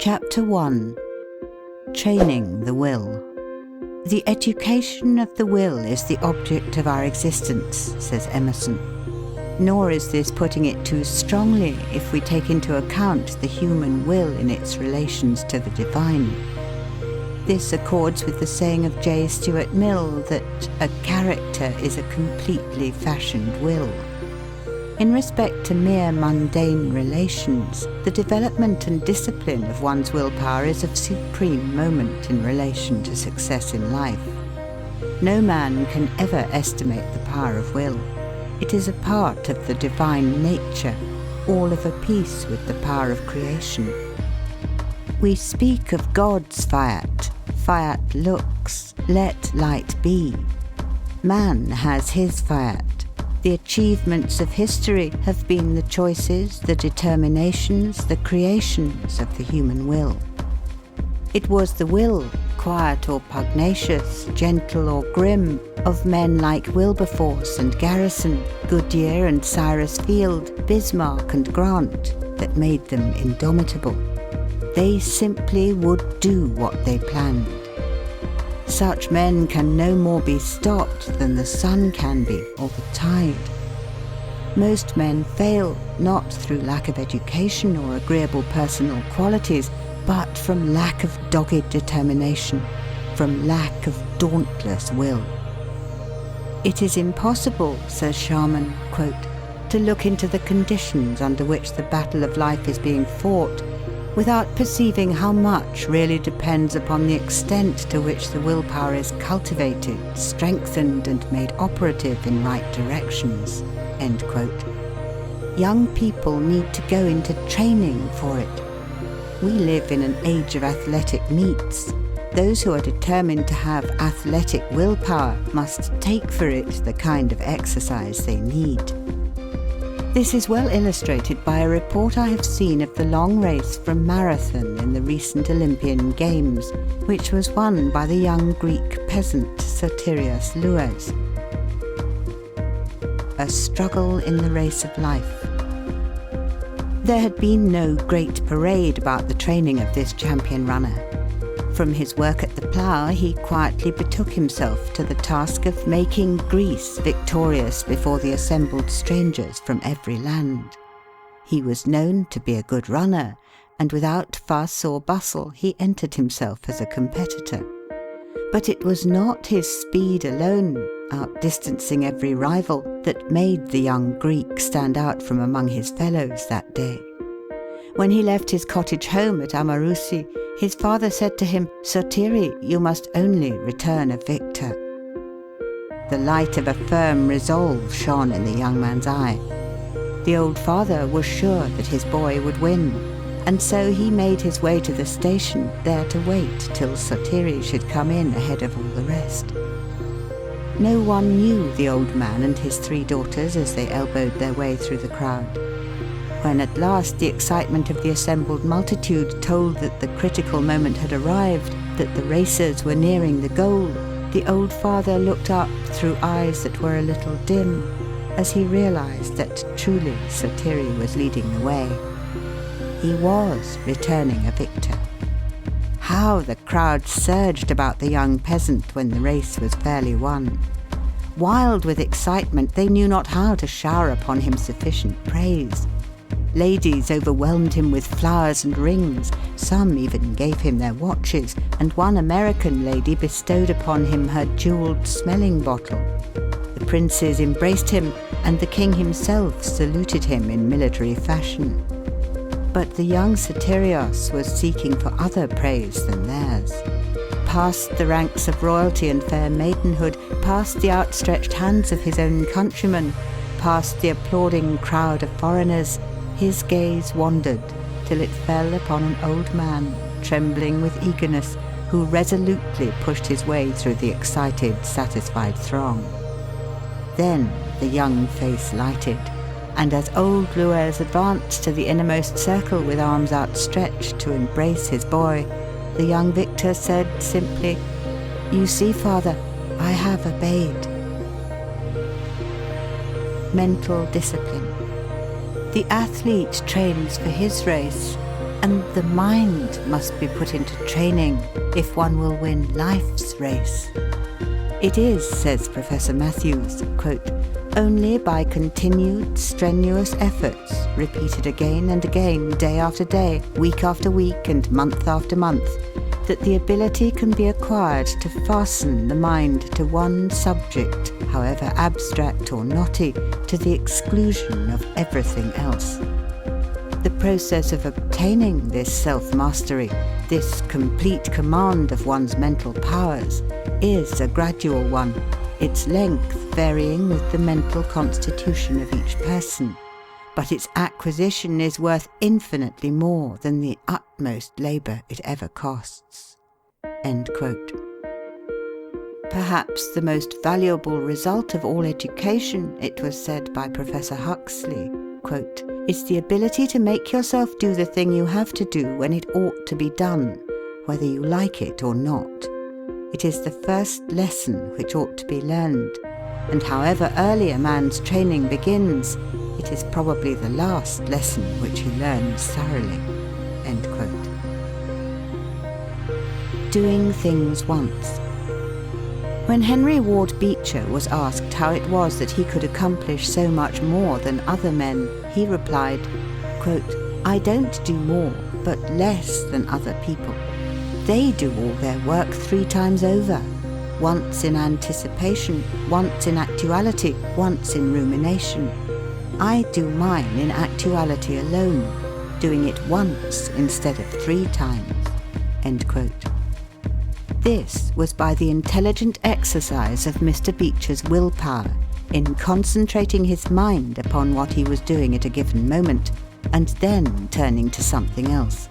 Chapter 1. Training the Will. The education of the will is the object of our existence, says Emerson. Nor is this putting it too strongly if we take into account the human will in its relations to the divine. This accords with the saying of J. Stuart Mill that a character is a completely fashioned will. In respect to mere mundane relations, the development and discipline of one's willpower is of supreme moment in relation to success in life. No man can ever estimate the power of will. It is a part of the divine nature, all of a piece with the power of creation. We speak of God's fiat. Fiat lux, let light be. Man has his fiat. The achievements of history have been the choices, the determinations, the creations of the human will. It was the will, quiet or pugnacious, gentle or grim, of men like Wilberforce and Garrison, Goodyear and Cyrus Field, Bismarck and Grant, that made them indomitable. They simply would do what they planned. Such men can no more be stopped than the sun can be, or the tide. Most men fail, not through lack of education or agreeable personal qualities, but from lack of dogged determination, from lack of dauntless will. It is impossible, says Sharman, quote, to look into the conditions under which the battle of life is being fought without perceiving how much really depends upon the extent to which the willpower is cultivated, strengthened, and made operative in right directions. End quote. Young people need to go into training for it. We live in an age of athletic meets. Those who are determined to have athletic willpower must take for it the kind of exercise they need. This is well illustrated by a report I have seen of the long race from Marathon in the recent Olympian Games, which was won by the young Greek peasant Sotirios Louas. A struggle in the race of life. There had been no great parade about the training of this champion runner. From his work at the plough, he quietly betook himself to the task of making Greece victorious before the assembled strangers from every land. He was known to be a good runner, and without fuss or bustle he entered himself as a competitor. But it was not his speed alone, outdistancing every rival, that made the young Greek stand out from among his fellows that day. When he left his cottage home at Amarousi, his father said to him, "Sotiri, you must only return a victor." The light of a firm resolve shone in the young man's eye. The old father was sure that his boy would win, and so he made his way to the station, there to wait till Sotiri should come in ahead of all the rest. No one knew the old man and his 3 daughters as they elbowed their way through the crowd. When at last the excitement of the assembled multitude told that the critical moment had arrived, that the racers were nearing the goal, the old father looked up through eyes that were a little dim, as he realized that truly Sotiri was leading the way. He was returning a victor. How the crowd surged about the young peasant when the race was fairly won. Wild with excitement, they knew not how to shower upon him sufficient praise. Ladies overwhelmed him with flowers and rings. Some even gave him their watches, and one American lady bestowed upon him her jeweled smelling bottle. The princes embraced him, and the king himself saluted him in military fashion. But the young Sotirios was seeking for other praise than theirs. Past the ranks of royalty and fair maidenhood, past the outstretched hands of his own countrymen, past the applauding crowd of foreigners, his gaze wandered till it fell upon an old man, trembling with eagerness, who resolutely pushed his way through the excited, satisfied throng. Then the young face lighted, and as old Louas advanced to the innermost circle with arms outstretched to embrace his boy, the young victor said simply, "You see, father, I have obeyed." Mental discipline. The athlete trains for his race, And the mind must be put into training if one will win life's race. It is, says Professor Matthews, quote, only by continued, strenuous efforts, repeated again and again, day after day, week after week, and month after month, that the ability can be acquired to fasten the mind to one subject, however abstract or knotty, to the exclusion of everything else. The process of obtaining this self-mastery, this complete command of one's mental powers, is a gradual one, its length varying with the mental constitution of each person, but its acquisition is worth infinitely more than the utmost labour it ever costs." End quote. Perhaps the most valuable result of all education, it was said by Professor Huxley, quote, is the ability to make yourself do the thing you have to do when it ought to be done, whether you like it or not. It is the first lesson which ought to be learned, and however early a man's training begins, it is probably the last lesson which he learns thoroughly. End quote. Doing things once. When Henry Ward Beecher was asked how it was that he could accomplish so much more than other men, he replied, quote, "I don't do more, but less than other people. They do all their work 3 times over, once in anticipation, once in actuality, once in rumination. I do mine in actuality alone, doing it once instead of 3 times." End quote. This was by the intelligent exercise of Mr. Beecher's willpower in concentrating his mind upon what he was doing at a given moment, and then turning to something else.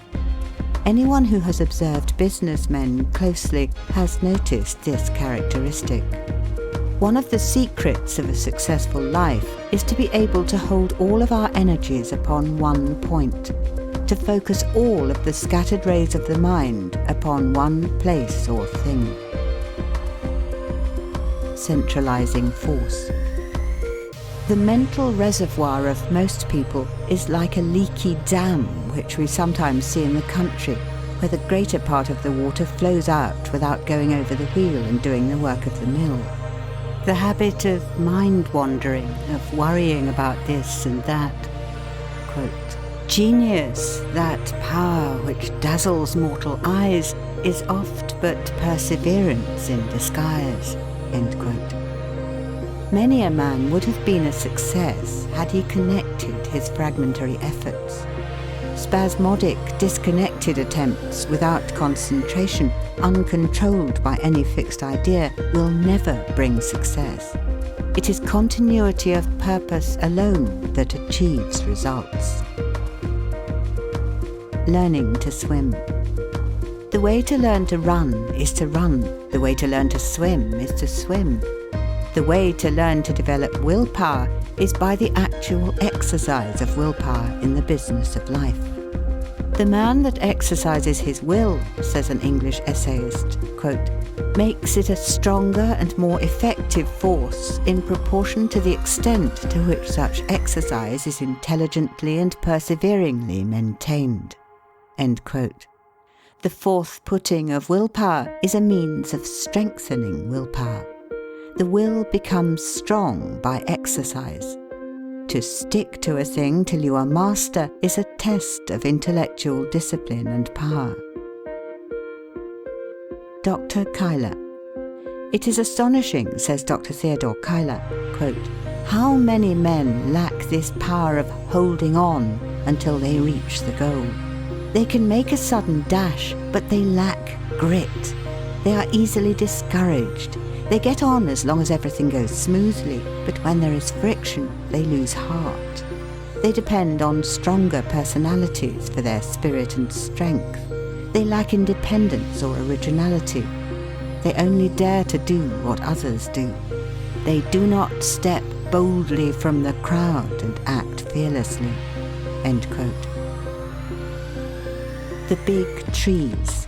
Anyone who has observed businessmen closely has noticed this characteristic. One of the secrets of a successful life is to be able to hold all of our energies upon one point, to focus all of the scattered rays of the mind upon one place or thing. Centralizing force. The mental reservoir of most people is like a leaky dam which we sometimes see in the country, where the greater part of the water flows out without going over the wheel and doing the work of the mill. The habit of mind-wandering, of worrying about this and that. Quote, "Genius, that power which dazzles mortal eyes, is oft but perseverance in disguise." End quote. Many a man would have been a success had he connected his fragmentary efforts. Spasmodic, disconnected attempts without concentration, uncontrolled by any fixed idea, will never bring success. It is continuity of purpose alone that achieves results. Learning to swim. The way to learn to run is to run. The way to learn to swim is to swim. The way to learn to develop willpower is by the actual exercise of willpower in the business of life. The man that exercises his will, says an English essayist, quote, "makes it a stronger and more effective force in proportion to the extent to which such exercise is intelligently and perseveringly maintained." End quote. The forth-putting of willpower is a means of strengthening willpower. The will becomes strong by exercise. To stick to a thing till you are master is a test of intellectual discipline and power. Dr. Kyler. It is astonishing, says Dr. Theodore Kyler, quote, "how many men lack this power of holding on until they reach the goal. They can make a sudden dash, but they lack grit. They are easily discouraged. They get on as long as everything goes smoothly, but when there is friction, they lose heart. They depend on stronger personalities for their spirit and strength. They lack independence or originality. They only dare to do what others do. They do not step boldly from the crowd and act fearlessly." End quote. The big trees.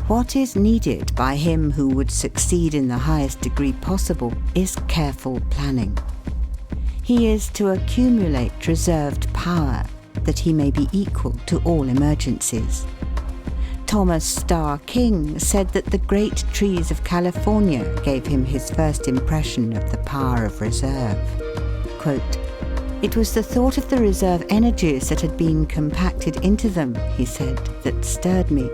What is needed by him who would succeed in the highest degree possible is careful planning. He is to accumulate reserved power, that he may be equal to all emergencies. Thomas Starr King said that the great trees of California gave him his first impression of the power of reserve. Quote, "It was the thought of the reserve energies that had been compacted into them," he said, "that stirred me.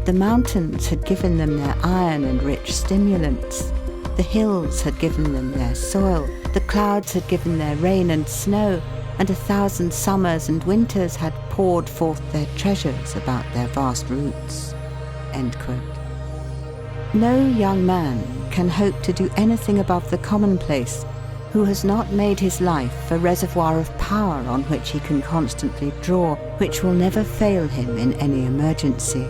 The mountains had given them their iron and rich stimulants. The hills had given them their soil. The clouds had given their rain and snow, and 1,000 summers and winters had poured forth their treasures about their vast roots." End quote. No young man can hope to do anything above the commonplace who has not made his life a reservoir of power on which he can constantly draw, which will never fail him in any emergency.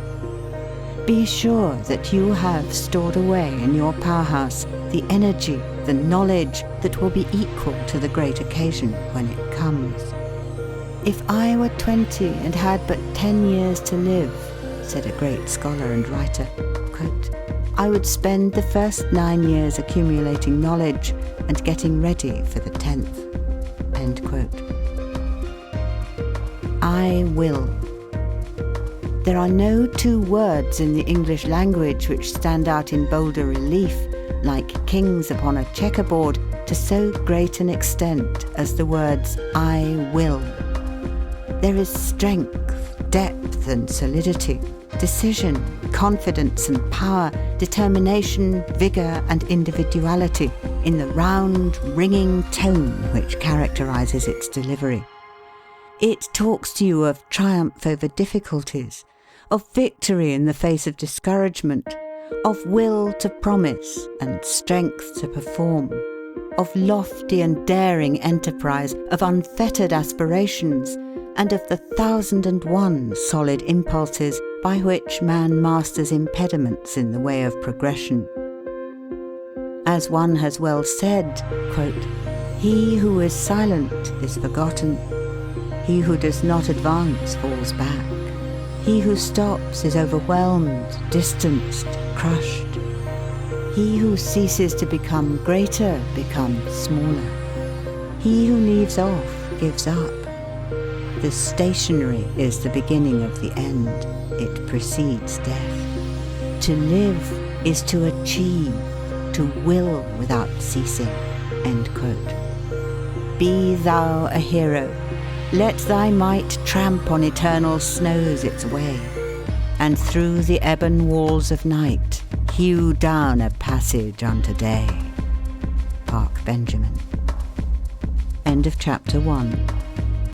Be sure that you have stored away in your powerhouse the energy, the knowledge that will be equal to the great occasion when it comes. "If I were 20 and had but 10 years to live," said a great scholar and writer, quote, "I would spend the first 9 years accumulating knowledge and getting ready for the 10th. End quote. I will. There are no two words in the English language which stand out in bolder relief, like kings upon a checkerboard, to so great an extent as the words "I will." There is strength, depth and solidity, decision, confidence and power, determination, vigour and individuality in the round, ringing tone which characterises its delivery. It talks to you of triumph over difficulties, of victory in the face of discouragement, of will to promise and strength to perform, of lofty and daring enterprise, of unfettered aspirations, and of the 1,001 solid impulses by which man masters impediments in the way of progression. As one has well said, quote, "He who is silent is forgotten. He who does not advance falls back. He who stops is overwhelmed, distanced, crushed. He who ceases to become greater becomes smaller. He who leaves off gives up. The stationary is the beginning of the end. It precedes death. To live is to achieve, to will without ceasing." End quote. Be thou a hero. Let thy might tramp on eternal snows its way, and through the ebon walls of night hew down a passage unto day. Park Benjamin. End of chapter 1.